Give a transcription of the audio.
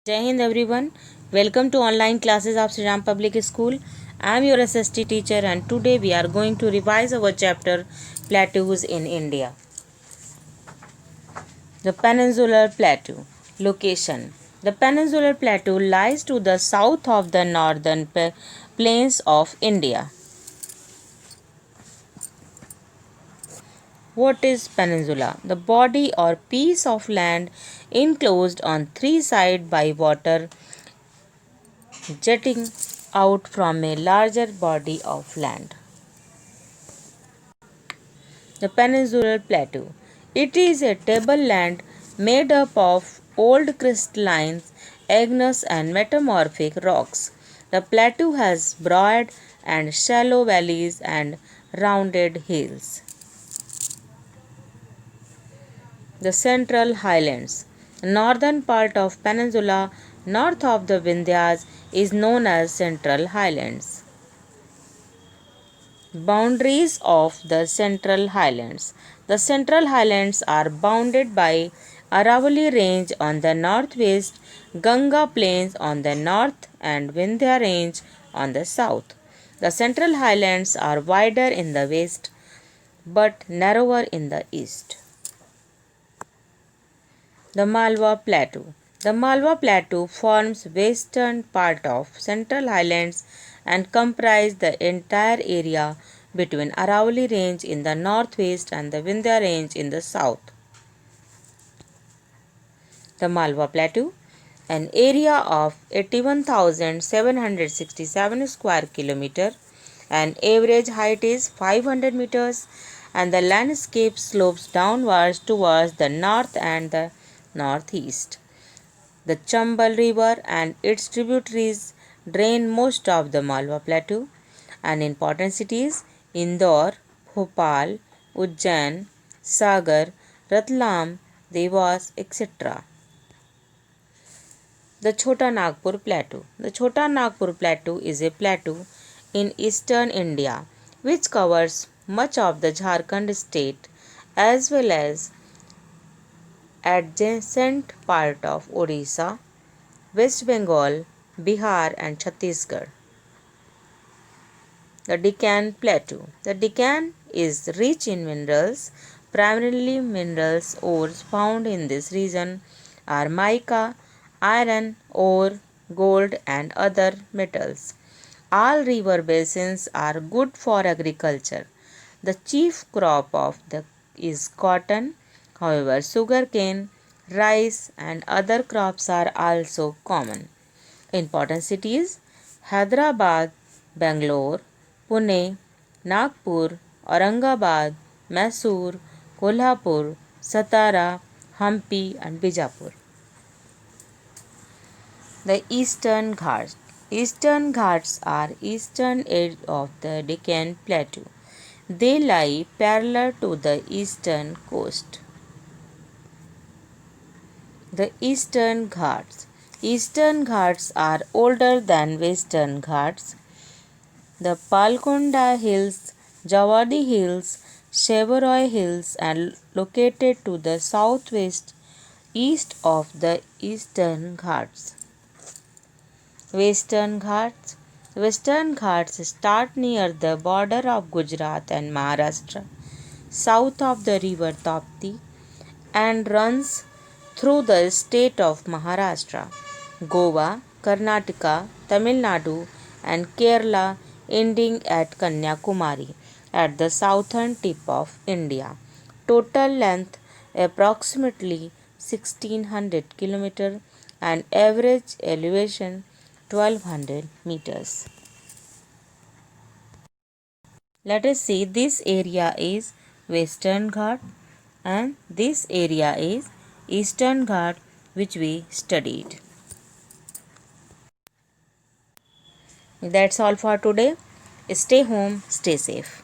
Jai Hind everyone. Welcome to online classes of Sri Ram Public School. I am your SST teacher and today we are going to revise our chapter Plateaus in India. The Peninsular Plateau. Location. The Peninsular Plateau lies to the south of the northern plains of India. What is peninsula? The body or piece of land enclosed on three sides by water jutting out from a larger body of land. The Peninsular Plateau. It is a tableland made up of old crystalline, igneous and metamorphic rocks. The plateau has broad and shallow valleys and rounded hills. The Central Highlands. Northern part of peninsula north of the Vindhyas is known as Central Highlands. Boundaries of the Central Highlands. The Central Highlands are bounded by Aravalli Range on the northwest, Ganga Plains on the north, and Vindhya Range on the south. The Central Highlands are wider in the west but narrower in the east. The Malwa Plateau. The Malwa Plateau forms western part of Central Highlands and comprise the entire area between Aravalli Range in the northwest and the Vindhya Range in the south. The Malwa Plateau, an area of 81,767 square kilometer, and average height is 500 meters, and the landscape slopes downwards towards the north and the northeast. The Chambal River and its tributaries drain most of the Malwa Plateau, and important cities Indore, Bhopal, Ujjain, Sagar, Ratlam, Devas, etc. The Chota Nagpur Plateau. The Chota Nagpur Plateau is a plateau in eastern India which covers much of the Jharkhand state as well as adjacent part of Odisha, West Bengal, Bihar and Chhattisgarh. The Deccan Plateau. The Deccan is rich in minerals. Primarily minerals ores found in this region are mica, iron, ore, gold and other metals. All river basins are good for agriculture. The chief crop is cotton. However, sugarcane, rice and other crops are also common. Important cities Hyderabad, Bangalore, Pune, Nagpur, Aurangabad, Mysore, Kolhapur, Satara, Hampi and Bijapur. The Eastern Ghats. Eastern Ghats are eastern edge of the Deccan Plateau. They lie parallel to the eastern coast. The Eastern Ghats. Eastern Ghats are older than Western Ghats. The Palkonda Hills, Jawadi Hills, Shevaroy Hills are located to the southwest east of the Eastern Ghats. Western Ghats. Western Ghats start near the border of Gujarat and Maharashtra, south of the river Tapti, and runs through the state of Maharashtra, Goa, Karnataka, Tamil Nadu, and Kerala, ending at Kanyakumari at the southern tip of India. Total length approximately 1600 km and average elevation 1200 meters. Let us see, this area is Western Ghat and this area is Eastern Ghat which we studied. That's all for today. Stay home, stay safe.